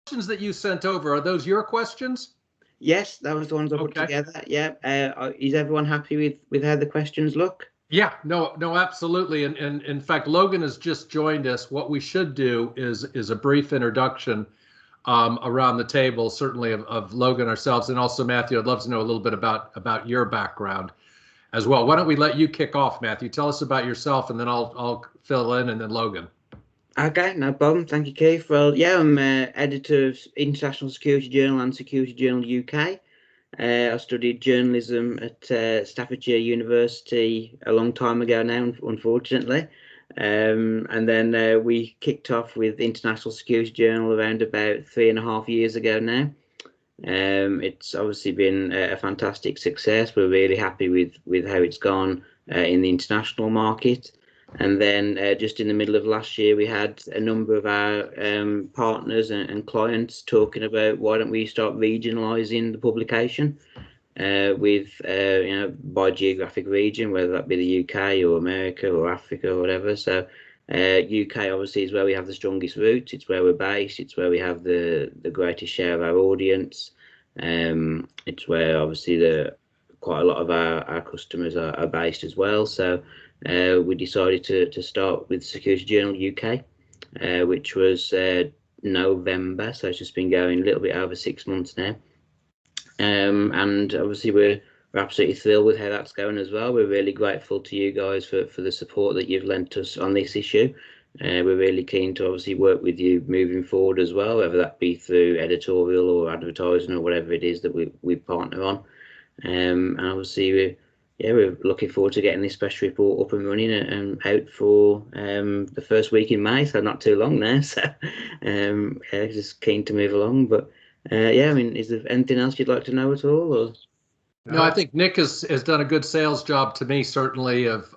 questions that you sent over, are those your questions? Yes, that was the ones I put together. Yeah. Is everyone happy with how the questions look? Yeah, no, absolutely. And in fact, Logan has just joined us. What we should do is a brief introduction around the table, certainly of Logan ourselves, and also Matthew. I'd love to know a little bit about your background as well. Why don't we let you kick off, Matthew? Tell us about yourself, and then I'll fill in, and then Logan. Okay, no problem. Thank you, Keith. Well, yeah, I'm editor of International Security Journal and Security Journal UK. I studied journalism at Staffordshire University a long time ago now, unfortunately. And then we kicked off with International Security Journal around about 3.5 years ago now. It's obviously been a fantastic success. We're really happy with how it's gone in the international market. And then just in the middle of last year, we had a number of our partners and clients talking about why don't we start regionalising the publication with by geographic region, whether that be the UK or America or Africa or whatever. So UK obviously is where we have the strongest roots. It's where we're based. It's where we have the greatest share of our audience. It's where obviously quite a lot of our customers are based as well. So we decided to start with Security Journal UK, which was November, so it's just been going a little bit over 6 months now. And obviously we're absolutely thrilled with how that's going as well. We're really grateful to you guys for the support that you've lent us on this issue. We're really keen to obviously work with you moving forward as well, whether that be through editorial or advertising or whatever it is that we partner on. And obviously we're looking forward to getting this special report up and running and out for the first week in May, so not too long now. So just keen to move along. But I mean, is there anything else you'd like to know at all? Or? No, I think Nick has done a good sales job to me, certainly of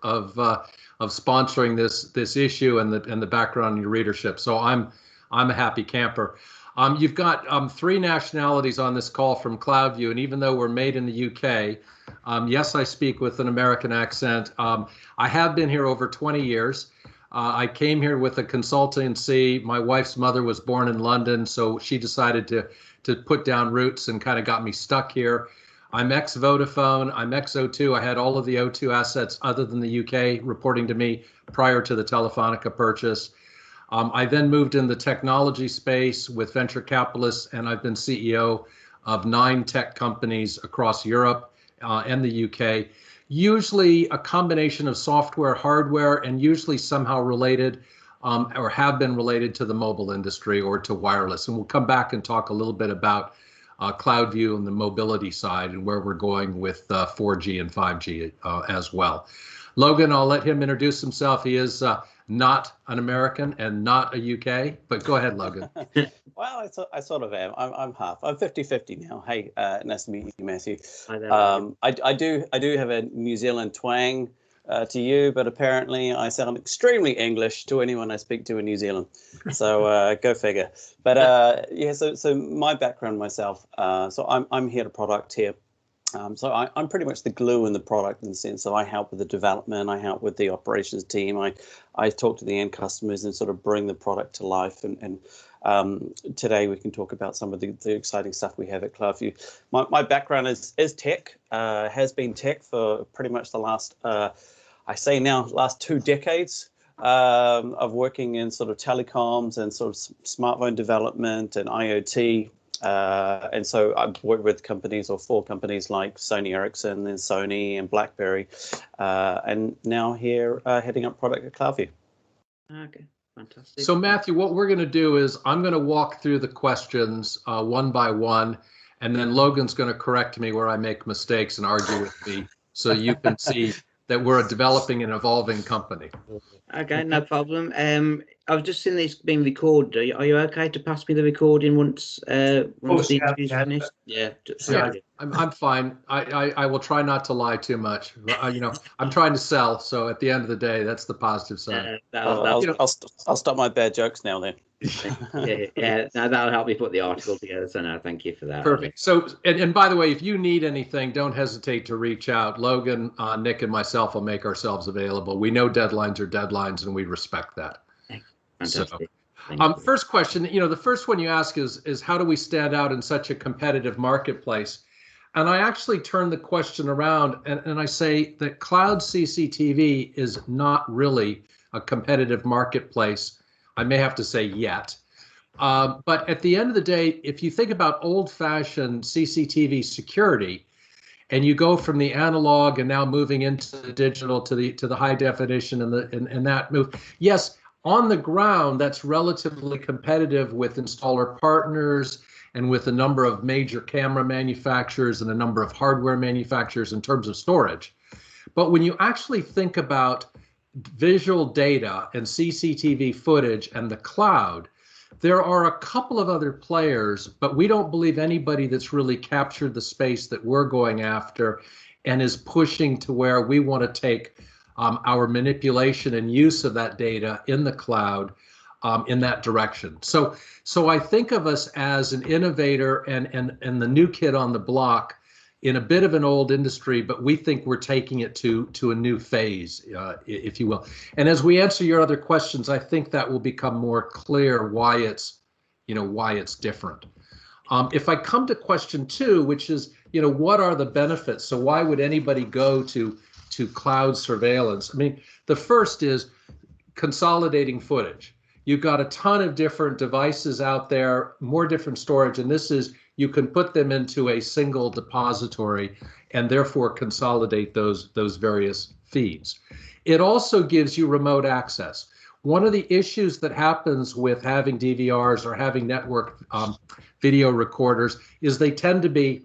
sponsoring this issue and the background in your readership. So I'm a happy camper. You've got 3 nationalities on this call from Cloudview, and even though we're made in the UK, yes, I speak with an American accent. I have been here over 20 years. I came here with a consultancy. My wife's mother was born in London, so she decided to put down roots and kind of got me stuck here. I'm ex-Vodafone, I'm ex-O2. I had all of the O2 assets other than the UK reporting to me prior to the Telefonica purchase. I then moved in the technology space with venture capitalists, and I've been CEO of 9 tech companies across Europe and the UK, usually a combination of software, hardware, and usually somehow related or have been related to the mobile industry or to wireless. And we'll come back and talk a little bit about Cloudview and the mobility side and where we're going with 4G and 5G as well. Logan, I'll let him introduce himself. He is not an American and not a UK, but go ahead, Logan. Well, I sort of am. I'm half. I'm 50-50 now. Hey, nice to meet you, Matthew. Hi there. I do have a New Zealand twang to you, but apparently I sound extremely English to anyone I speak to in New Zealand. So go figure. But yeah, so my background myself. So I'm here to product here. So I'm pretty much the glue in the product in the sense that I help with the development, I help with the operations team, I talk to the end customers and sort of bring the product to life. And today we can talk about some of the exciting stuff we have at Cloudview. My background is tech, has been tech for pretty much the last, last 2 decades of working in sort of telecoms and sort of smartphone development and IoT. And so I've worked with companies or for companies like Sony Ericsson and Sony and BlackBerry, and now here heading up product at Cloudview. Okay, fantastic. So Matthew, what we're going to do is I'm going to walk through the questions one by one, and then Logan's going to correct me where I make mistakes and argue with me so you can see that we're a developing and evolving company. Okay, no problem. I've just seen this being recorded. Are you okay to pass me the recording once the interview's finished? Yeah. I'm fine. I will try not to lie too much. I'm trying to sell, so at the end of the day, that's the positive side. I'll stop my bad jokes now then. yeah. No, that'll help me put the article together. So no, thank you for that. Perfect. So, and by the way, if you need anything, don't hesitate to reach out. Logan, Nick, and myself will make ourselves available. We know deadlines are deadlines, and we respect that. Fantastic. First question, the first one you ask is how do we stand out in such a competitive marketplace? And I actually turn the question around and I say that cloud CCTV is not really a competitive marketplace. I may have to say yet. But at the end of the day, if you think about old-fashioned CCTV security, and you go from the analog and now moving into the digital to the high definition and that move, yes, on the ground that's relatively competitive with installer partners and with a number of major camera manufacturers and a number of hardware manufacturers in terms of storage. But when you actually think about visual data and CCTV footage and the cloud, there are a couple of other players, but we don't believe anybody that's really captured the space that we're going after and is pushing to where we want to take our manipulation and use of that data in the cloud in that direction. So I think of us as an innovator and the new kid on the block in a bit of an old industry, but we think we're taking it to a new phase, if you will. And as we answer your other questions, I think that will become more clear why it's different. If I come to question 2, which is, what are the benefits? So why would anybody go to cloud surveillance? I mean, the first is consolidating footage. You've got a ton of different devices out there, more different storage, and this is, you can put them into a single depository and therefore consolidate those various feeds. It also gives you remote access. One of the issues that happens with having DVRs or having network video recorders is they tend to be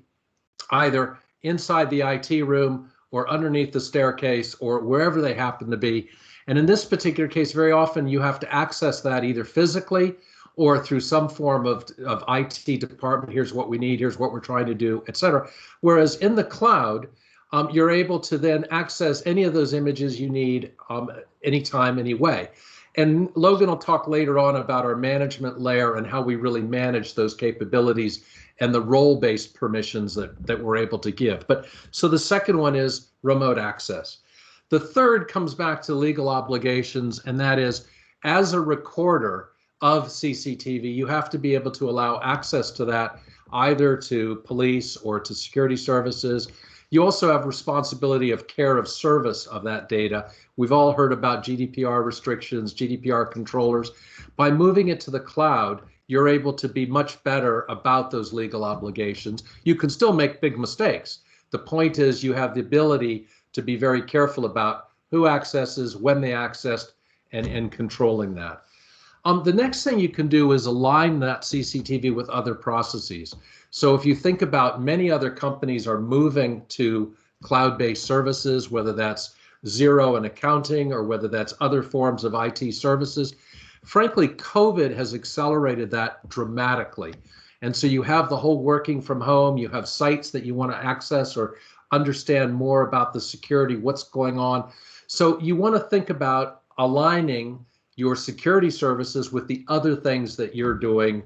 either inside the IT room or underneath the staircase or wherever they happen to be. And in this particular case, very often you have to access that either physically or through some form of IT department. Here's what we need, here's what we're trying to do, et cetera. Whereas in the cloud, you're able to then access any of those images you need anytime, any way. And Logan will talk later on about our management layer and how we really manage those capabilities and the role-based permissions that we're able to give. But so the second one is remote access. The third comes back to legal obligations, and that is, as a recorder of CCTV, you have to be able to allow access to that either to police or to security services. You also have responsibility of care of service of that data. We've all heard about GDPR restrictions, GDPR controllers. By moving it to the cloud, you're able to be much better about those legal obligations. You can still make big mistakes. The point is you have the ability to be very careful about who accesses, when they accessed, and controlling that. The next thing you can do is align that CCTV with other processes. So if you think about, many other companies are moving to cloud-based services, whether that's Xero and accounting or whether that's other forms of IT services. Frankly, COVID has accelerated that dramatically. And so you have the whole working from home, you have sites that you want to access or understand more about the security, what's going on. So you want to think about aligning your security services with the other things that you're doing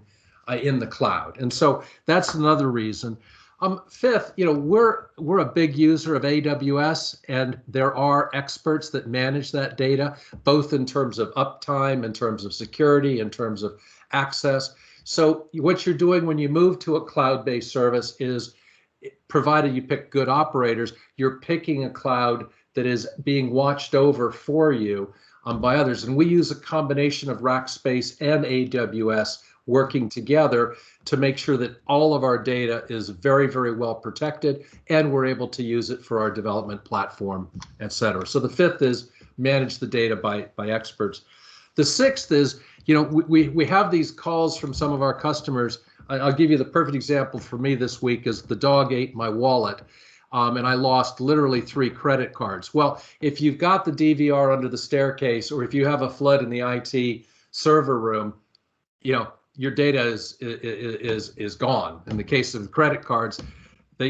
in the cloud. And so that's another reason. Fifth, we're a big user of AWS, and there are experts that manage that data, both in terms of uptime, in terms of security, in terms of access. So what you're doing when you move to a cloud-based service is, provided you pick good operators, you're picking a cloud that is being watched over for you by others. And we use a combination of Rackspace and AWS working together to make sure that all of our data is very, very well protected, and we're able to use it for our development platform, et cetera. So the fifth is manage the data by experts. The sixth is, we have these calls from some of our customers. I'll give you the perfect example for me this week is the dog ate my wallet. And I lost literally 3 credit cards. Well, if you've got the DVR under the staircase, or if you have a flood in the IT server room, your data is gone. In the case of credit cards,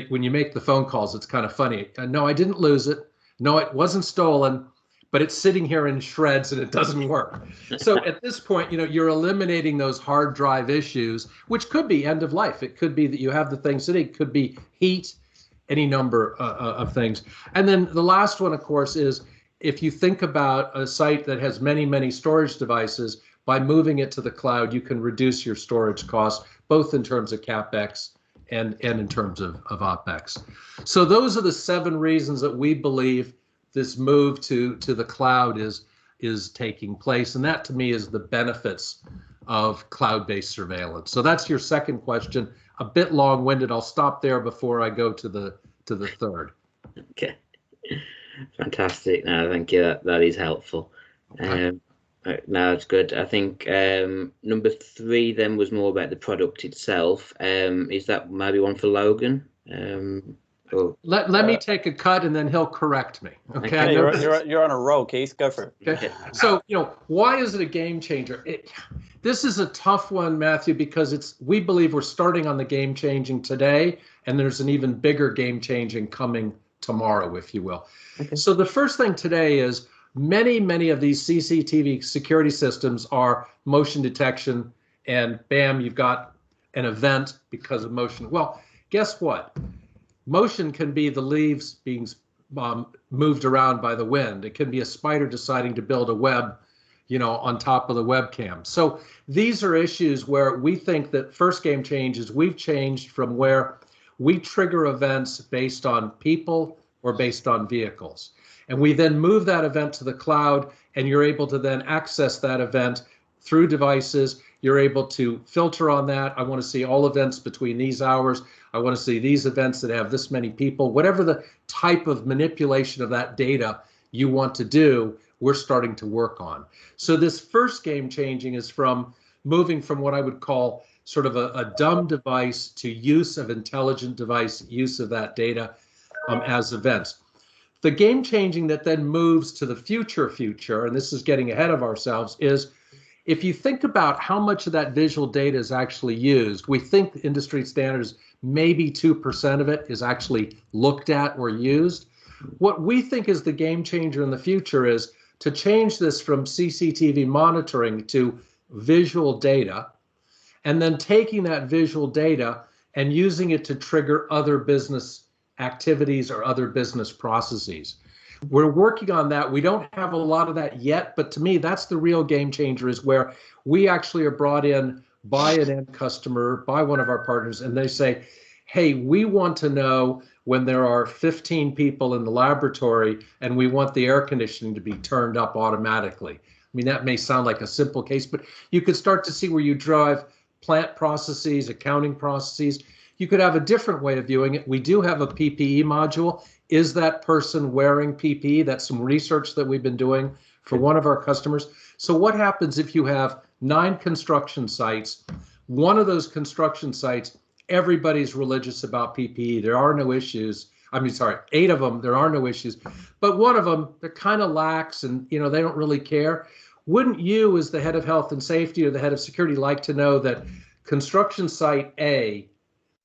when you make the phone calls, it's kind of funny. No, I didn't lose it. No, it wasn't stolen, but it's sitting here in shreds and it doesn't work. So at this point, you're eliminating those hard drive issues, which could be end of life. It could be that you have the thing sitting, it could be heat, any number of things. And then the last one, of course, is if you think about a site that has many, many storage devices, by moving it to the cloud, you can reduce your storage costs, both in terms of CapEx and in terms of OpEx. So those are the 7 reasons that we believe this move to the cloud is taking place. And that to me is the benefits of cloud-based surveillance. So that's your second question. A bit long-winded. I'll stop there before I go to the third. Okay. Fantastic. No, thank you. That is helpful. Okay. No, it's good. I think number 3 then was more about the product itself. Is that maybe one for Logan? Let me take a cut and then he'll correct me. Okay. Hey, you're on a roll, Keith. Go for it. Okay. So, why is it a game changer? This is a tough one, Matthew, because we believe we're starting on the game changing today, and there's an even bigger game changing coming tomorrow, if you will. Okay. So the first thing today is many of these CCTV security systems are motion detection, and bam, you've got an event because of motion. Well, guess what? Motion can be the leaves being moved around by the wind. It can be a spider deciding to build a web, on top of the webcam. So these are issues where we think that first game change is we've changed from where we trigger events based on people or based on vehicles. And we then move that event to the cloud, and you're able to then access that event through devices. You're able to filter on that. I want to see all events between these hours. I want to see these events that have this many people. Whatever the type of manipulation of that data you want to do, we're starting to work on. So this first game changing is from moving from what I would call sort of a dumb device to use of intelligent device, use of that data as events. The game changing that then moves to the future, and this is getting ahead of ourselves, is if you think about how much of that visual data is actually used, we think the industry standards, maybe 2% of it is actually looked at or used. What we think is the game changer in the future is to change this from CCTV monitoring to visual data, and then taking that visual data and using it to trigger other business activities or other business processes. We're working on that. We don't have a lot of that yet, but to me, that's the real game changer, is where we actually are brought in by an end customer, by one of our partners, and they say, hey, we want to know when there are 15 people in the laboratory and we want the air conditioning to be turned up automatically. I mean, that may sound like a simple case, but you could start to see where you drive plant processes, accounting processes. You could have a different way of viewing it. We do have a PPE module. Is that person wearing PPE? That's some research that we've been doing for one of our customers. So what happens if you have 9 construction sites? One of those construction sites, everybody's religious about PPE. There are no issues. 8 of them, there are no issues. But one of them, they're kind of lax and they don't really care. Wouldn't you, as the head of health and safety or the head of security, like to know that construction site A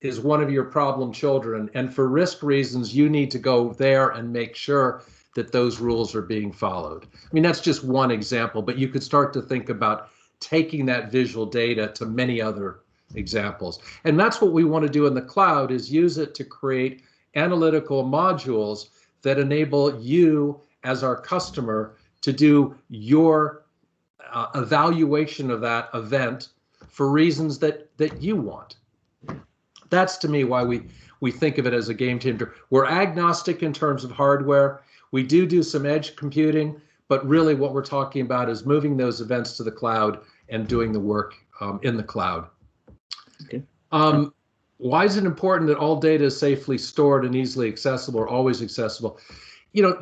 is one of your problem children, and for risk reasons, you need to go there and make sure that those rules are being followed? I mean, that's just one example, but you could start to think about taking that visual data to many other examples. And that's what we want to do in the cloud, is use it to create analytical modules that enable you as our customer to do your evaluation of that event for reasons that you want. That's to me why we think of it as a game changer. We're agnostic in terms of hardware. We do some edge computing, but really what we're talking about is moving those events to the cloud and doing the work in the cloud. Okay. Why is it important that all data is safely stored and easily accessible, or always accessible?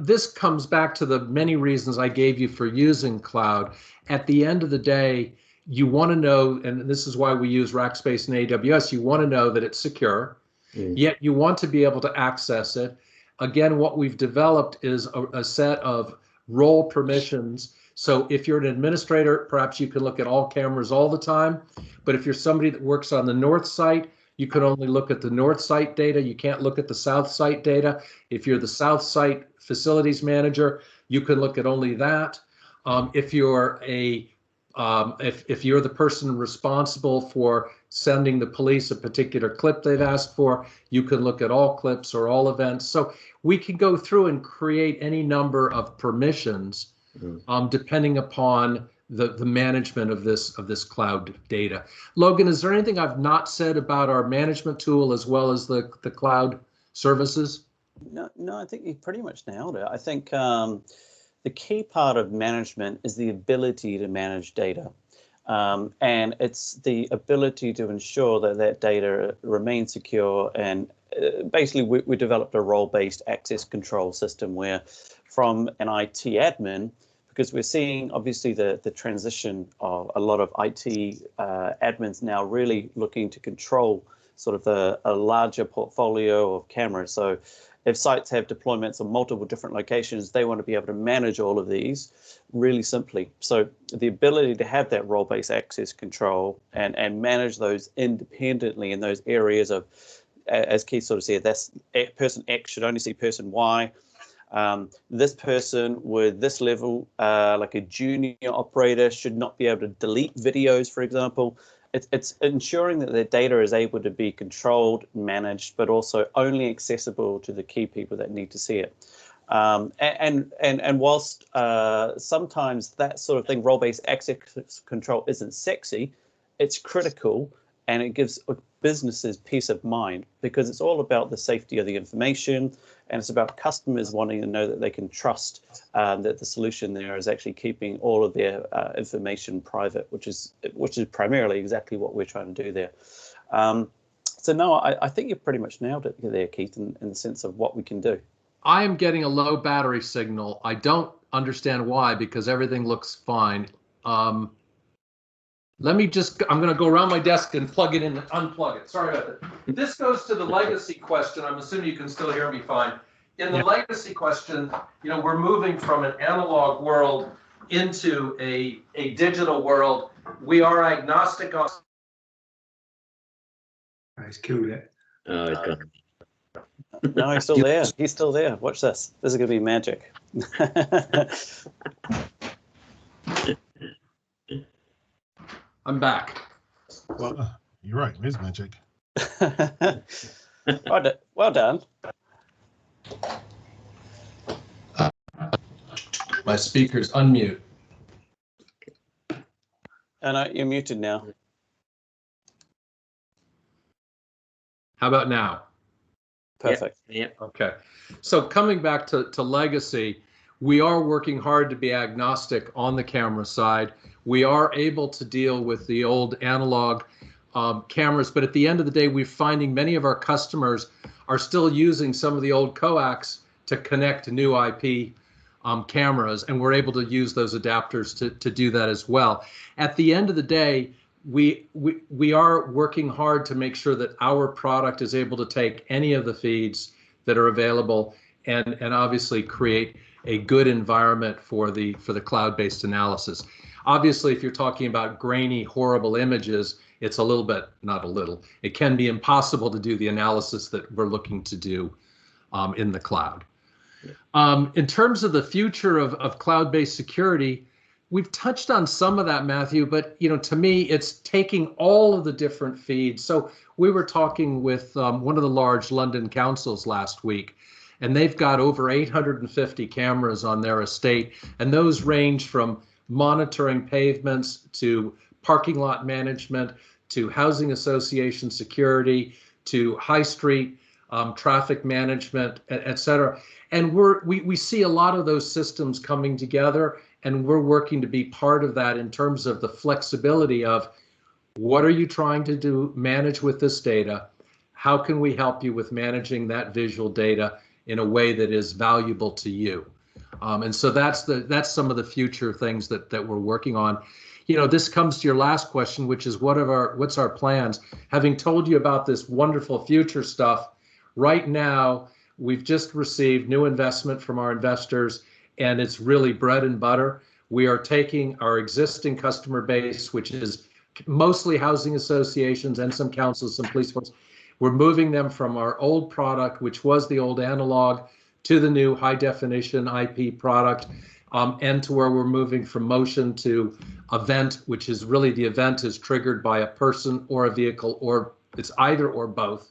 This comes back to the many reasons I gave you for using cloud. At the end of the day, you want to know, and this is why we use Rackspace and AWS, you want to know that it's secure, yet you want to be able to access it. Again, what we've developed is a set of role permissions. So if you're an administrator, perhaps you can look at all cameras all the time. But if you're somebody that works on the north site, you can only look at the north site data. You can't look at the south site data. If you're the south site facilities manager, you can look at only that. If you're if you're the person responsible for sending the police a particular clip they've asked for, you can look at all clips or all events. So we can go through and create any number of permissions depending upon the management of this cloud data. Logan, is there anything I've not said about our management tool as well as the cloud services? No, I think you pretty much nailed it. I think the key part of management is the ability to manage data. And it's the ability to ensure that that data remains secure. And basically, we developed a role-based access control system where from an IT admin, because we're seeing obviously the transition of a lot of IT admins now really looking to control sort of a larger portfolio of cameras. So if sites have deployments on multiple different locations, they want to be able to manage all of these really simply. So the ability to have that role-based access control and manage those independently in those areas of, as Keith sort of said, that's person X should only see person Y. This person with this level, like a junior operator, should not be able to delete videos, for example. It's ensuring that their data is able to be controlled, managed, but also only accessible to the key people that need to see it. And whilst sometimes that sort of thing, role-based access control, isn't sexy, it's critical, and it gives businesses peace of mind, because it's all about the safety of the information, and it's about customers wanting to know that they can trust that the solution there is actually keeping all of their information private, which is primarily exactly what we're trying to do there. So no, I think you pretty much nailed it there, Keith, in the sense of what we can do. I am getting a low battery signal. I don't understand why, because everything looks fine. I'm going to go around my desk and plug it in and unplug it. Sorry about that. This goes to the legacy question. I'm assuming you can still hear me fine. In the legacy question, we're moving from an analog world into a digital world. We are agnostic on. He's killed it. Oh, it's gone. No, he's still there. He's still there. Watch this. This is going to be magic. I'm back. Well, you're right. It is magic. Well done. My speaker's unmute. And you're muted now. How about now? Perfect. Yeah. Okay. So coming back to legacy, we are working hard to be agnostic on the camera side. We are able to deal with the old analog cameras, but at the end of the day, we're finding many of our customers are still using some of the old coax to connect to new IP cameras, and we're able to use those adapters to do that as well. At the end of the day, we are working hard to make sure that our product is able to take any of the feeds that are available and obviously create a good environment for the cloud-based analysis. Obviously, if you're talking about grainy, horrible images, it's a little bit, not a little, it can be impossible to do the analysis that we're looking to do in the cloud. In terms of the future of cloud-based security, we've touched on some of that, Matthew, but to me, it's taking all of the different feeds. So we were talking with one of the large London councils last week, and they've got over 850 cameras on their estate, and those range from monitoring pavements to parking lot management to housing association security to high street traffic management, et cetera. And we see a lot of those systems coming together, and we're working to be part of that in terms of the flexibility of what are you trying to manage with this data? How can we help you with managing that visual data in a way that is valuable to you? And so that's some of the future things that we're working on. This comes to your last question, which is what's our plans? Having told you about this wonderful future stuff, right now we've just received new investment from our investors, and it's really bread and butter. We are taking our existing customer base, which is mostly housing associations and some councils, some police force. We're moving them from our old product, which was the old analog, to the new high definition IP product, and to where we're moving from motion to event, which is really the event is triggered by a person or a vehicle, or it's either or both.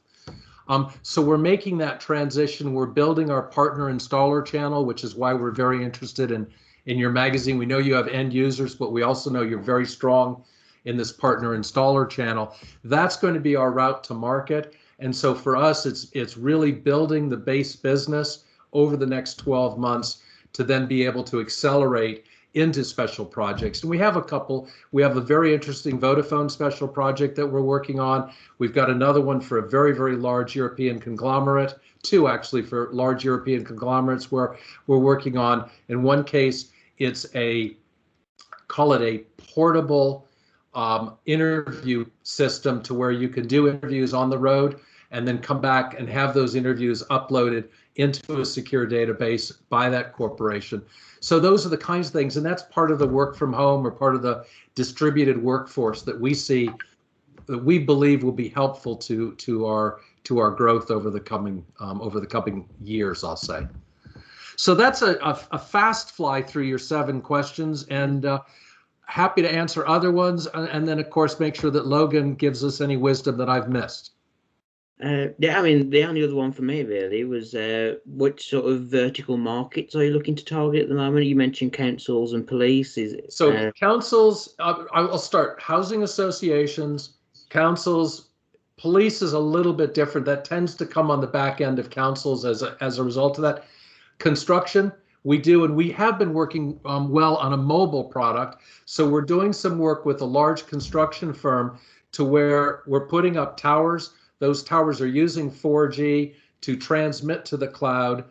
So we're making that transition. We're building our partner installer channel, which is why we're very interested in in your magazine. We know you have end users, but we also know you're very strong in this partner installer channel. That's going to be our route to market. And so for us, it's really building the base business over the next 12 months to then be able to accelerate into special projects. And we have a couple. We have a very interesting Vodafone special project that we're working on. We've got another one for a very, very large European conglomerate, two actually for large European conglomerates where we're working on. In one case, it's call it a portable interview system to where you can do interviews on the road and then come back and have those interviews uploaded into a secure database by that corporation. So those are the kinds of things, and that's part of the work from home or part of the distributed workforce that we see, that we believe will be helpful to our growth over the coming years, I'll say. So that's a fast fly through your 7 questions, and happy to answer other ones, and then of course make sure that Logan gives us any wisdom that I've missed. Yeah, I mean, the only other one for me really was which sort of vertical markets are you looking to target at the moment? You mentioned councils and police. Councils, I'll start. Housing associations, councils, police is a little bit different. That tends to come on the back end of councils as a result of that. Construction, we do, and we have been working well on a mobile product. So we're doing some work with a large construction firm to where we're putting up towers. Those towers are using 4G to transmit to the cloud.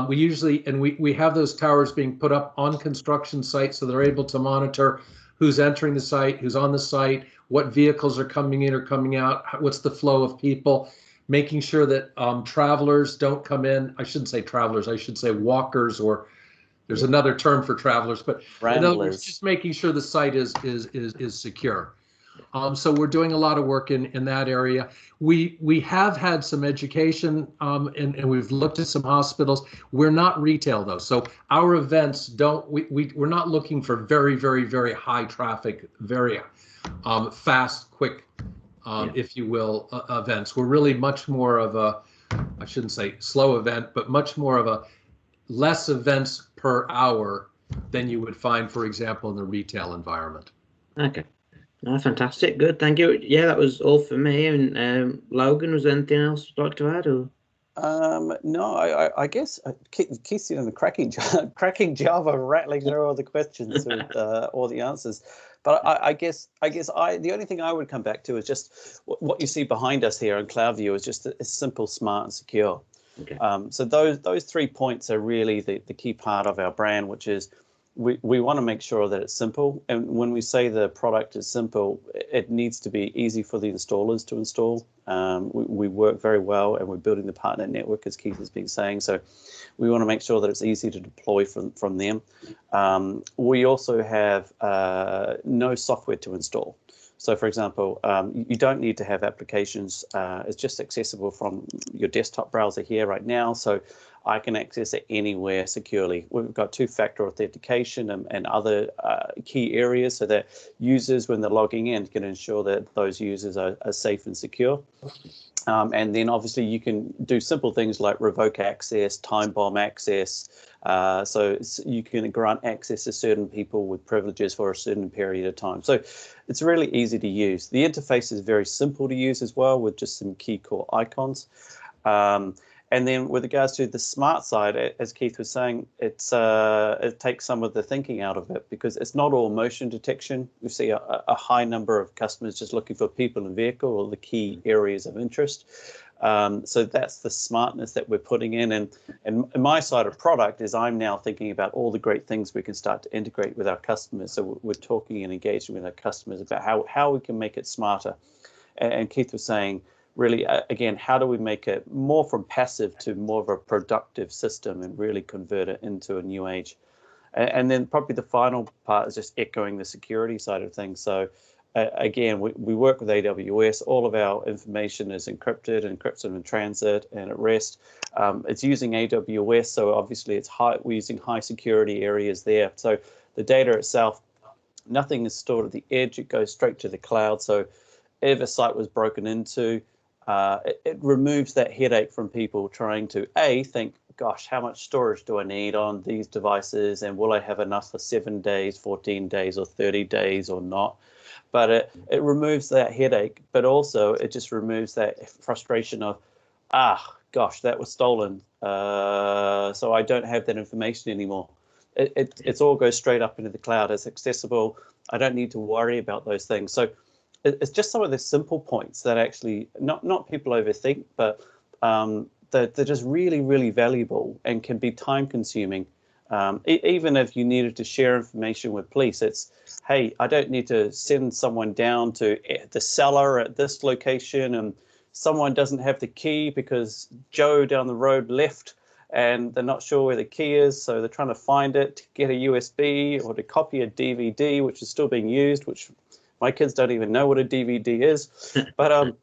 We have those towers being put up on construction sites so they're able to monitor who's entering the site, who's on the site, what vehicles are coming in or coming out, what's the flow of people, making sure that travelers don't come in. I shouldn't say travelers, I should say walkers, or there's another term for travelers, but in other words, just making sure the site is secure. So we're doing a lot of work in that area. We have had some education and we've looked at some hospitals. We're not retail though, so our events we're not looking for very, very, very high traffic, very fast, quick, if you will, events. We're really much more of a, I shouldn't say slow event, but much more of a less events per hour than you would find, for example, in the retail environment. Okay. No, fantastic. Good. Thank you. Yeah, that was all for me. And Logan, was there anything else you'd like to add? Or? No, I guess Keith's doing a cracking job of rattling through all the questions with all the answers. But I guess the only thing I would come back to is just what you see behind us here on Cloudview is just it's simple, smart, and secure. Okay. So those 3 points are really the key part of our brand, which is we want to make sure that it's simple. And when we say the product is simple, it needs to be easy for the installers to install. We work very well, and we're building the partner network, as Keith has been saying. So we want to make sure that it's easy to deploy from them. We also have no software to install. So, for example, you don't need to have applications. It's just accessible from your desktop browser here right now. So I can access it anywhere securely. We've got 2-factor authentication and other key areas so that users, when they're logging in, can ensure that those users are safe and secure. And then obviously you can do simple things like revoke access, time bomb access. So you can grant access to certain people with privileges for a certain period of time. So it's really easy to use. The interface is very simple to use as well, with just some key core icons. And then with regards to the smart side, as Keith was saying, it takes some of the thinking out of it, because it's not all motion detection. We see a high number of customers just looking for people and vehicle, or the key areas of interest. So that's the smartness that we're putting in. And my side of product is I'm now thinking about all the great things we can start to integrate with our customers. So we're talking and engaging with our customers about how we can make it smarter. And Keith was saying, really, again, how do we make it more from passive to more of a productive system and really convert it into a new age? And then probably the final part is just echoing the security side of things. So again, we work with AWS. All of our information is encrypted in transit and at rest. It's using AWS, so obviously it's we're using high security areas there. So the data itself, nothing is stored at the edge. It goes straight to the cloud. So if a site was broken into, it removes that headache from people trying to think gosh, how much storage do I need on these devices, and will I have enough for 7 days, 14 days, or 30 days or not? But it removes that headache, but also it just removes that frustration of, gosh, that was stolen, so I don't have that information anymore. It's all goes straight up into the cloud. It's accessible. I don't need to worry about those things. So it's just some of the simple points that actually not people overthink, but they're just really, really valuable and can be time consuming. Even if you needed to share information with police, it's, hey, I don't need to send someone down to the cellar at this location, and someone doesn't have the key because Joe down the road left and they're not sure where the key is, so they're trying to find it to get a USB or to copy a DVD, which is still being used, which my kids don't even know what a DVD is. But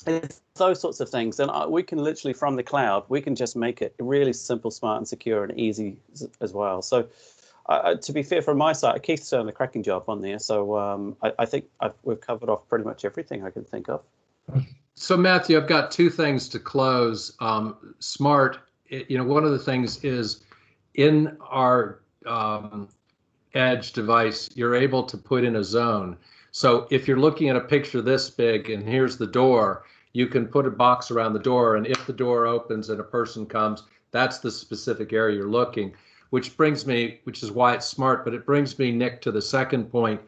it's those sorts of things. And we can literally, from the cloud, we can just make it really simple, smart, and secure, and easy as well. So to be fair, from my side, Keith's done a cracking job on there. So I think we've covered off pretty much everything I can think of. So Matthew, I've got two things to close. Smart, one of the things is in our Edge device, you're able to put in a zone. So if you're looking at a picture this big and here's the door, you can put a box around the door, and if the door opens and a person comes, that's the specific area you're looking, which is why it's smart, but it brings me, Nick, to the second point.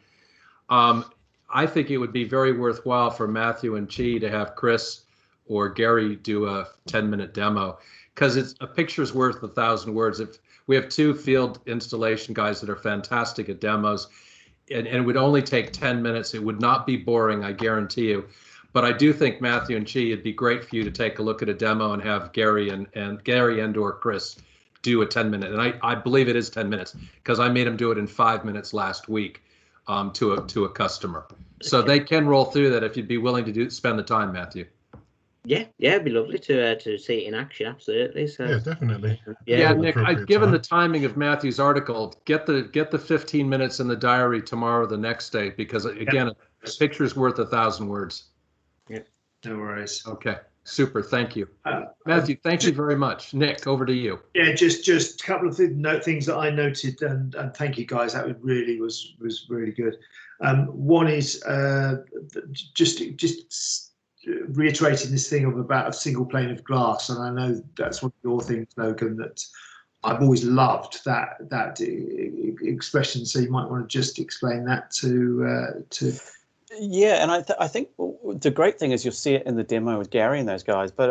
I think it would be very worthwhile for Matthew and Chi to have Chris or Gary do a 10-minute demo, because a picture's worth 1,000 words. If we have two field installation guys that are fantastic at demos, and it would only take 10 minutes, it would not be boring, I guarantee you. But I do think, Matthew and Chi, it'd be great for you to take a look at a demo and have Gary and or Chris do a 10-minute. And I believe it is 10 minutes, because I made them do it in 5 minutes last week to a customer. So they can roll through that if you'd be willing to spend the time, Matthew. Yeah, it'd be lovely to see it in action. Absolutely. So Yeah, definitely. Yeah, Nick, given the timing of Matthew's article, get the 15 minutes in the diary tomorrow, the next day, because again, a picture's worth 1,000 words. Yeah, no worries. Okay, super. Thank you, Matthew. Thank you very much. Nick, over to you. Yeah, just a couple of things that I noted, and thank you guys. That was really good. One is just reiterating this thing about a single pane of glass, and I know that's one of your things, Logan, that I've always loved that expression. So you might want to just explain that to. Yeah, and I think the great thing is you'll see it in the demo with Gary and those guys. But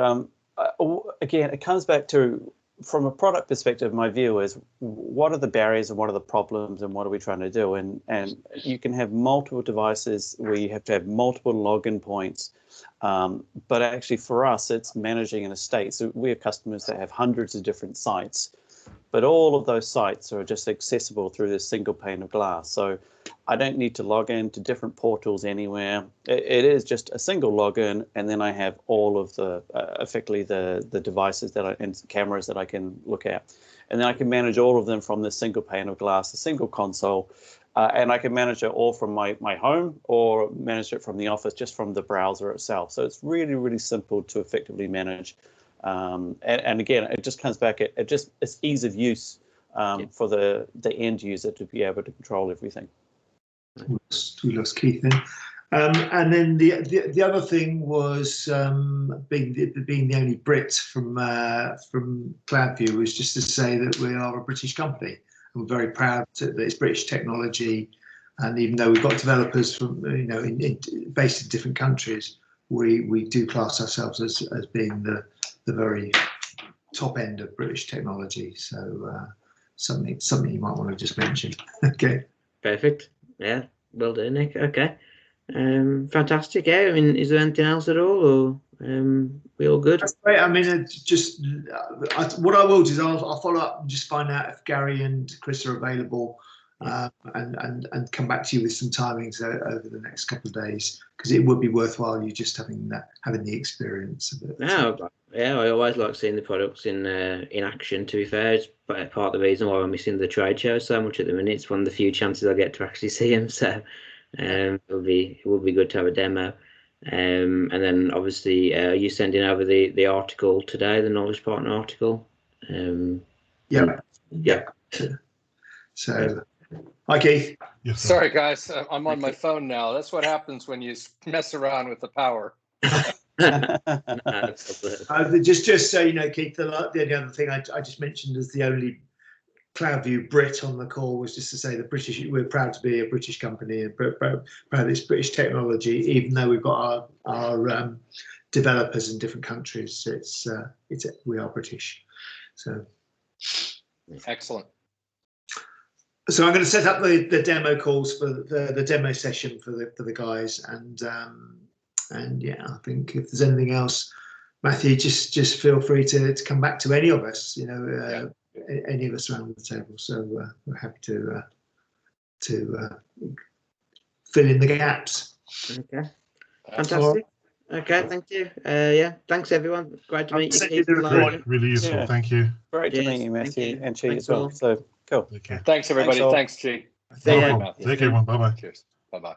again, it comes back to, from a product perspective, my view is what are the barriers and what are the problems and what are we trying to do? And you can have multiple devices where you have to have multiple login points. But actually for us, it's managing an estate. So we have customers that have hundreds of different sites, but all of those sites are just accessible through this single pane of glass. So I don't need to log into different portals anywhere. It is just a single login, and then I have all of the effectively the devices and cameras that I can look at, and then I can manage all of them from this single pane of glass, a single console, and I can manage it all from my home or manage it from the office, just from the browser itself. So it's really, really simple to effectively manage. And again, it just comes back. It's ease of use for the end user to be able to control everything. We lost Keith in. And then the other thing was being the only Brit from Cloudview, was just to say that we are a British company. We're very proud that it's British technology, and even though we've got developers from based in different countries, we do class ourselves as being the very top end of British technology. So something you might want to just mention. Okay. Perfect. Yeah, well done, Nick. Okay. Fantastic. Yeah, I mean, is there anything else at all, or we all good? That's great. I mean, what I will do is I'll follow up and just find out if Gary and Chris are available, and come back to you with some timings over the next couple of days, because it would be worthwhile you just having the experience of it. No, yeah, I always like seeing the products in action. To be fair, it's part of the reason why I'm missing the trade show so much at the minute. It's one of the few chances I get to actually see them. So it will be good to have a demo. And then obviously, are you sending over the article today, the Knowledge Partner article? Yeah. Yeah. So, hi Keith. Yes, sir. Sorry, guys, I'm on my phone now. That's what happens when you mess around with the power. Just so you know, Keith, the only other thing I just mentioned as the only Cloudview Brit on the call was just to say that we're proud to be a British company and proud of this British technology, even though we've got our developers in different countries. We are British. So Excellent. So I'm going to set up the demo calls for the demo session for the guys, and yeah, I think if there's anything else, Matthew, just feel free to come back to any of us, any of us around the table. So we're happy to fill in the gaps. Okay, fantastic. Okay, thank you. Yeah, thanks everyone. Great to meet you. Keith, Really useful. Yeah. Thank you. Great to Cheers. meet you, Matthew, Thank you. and Chi Thanks as well. all. So cool. Take care. Thanks, everybody. all. Thanks, G. See ya. Take care, everyone. Bye bye. Cheers. Bye-bye.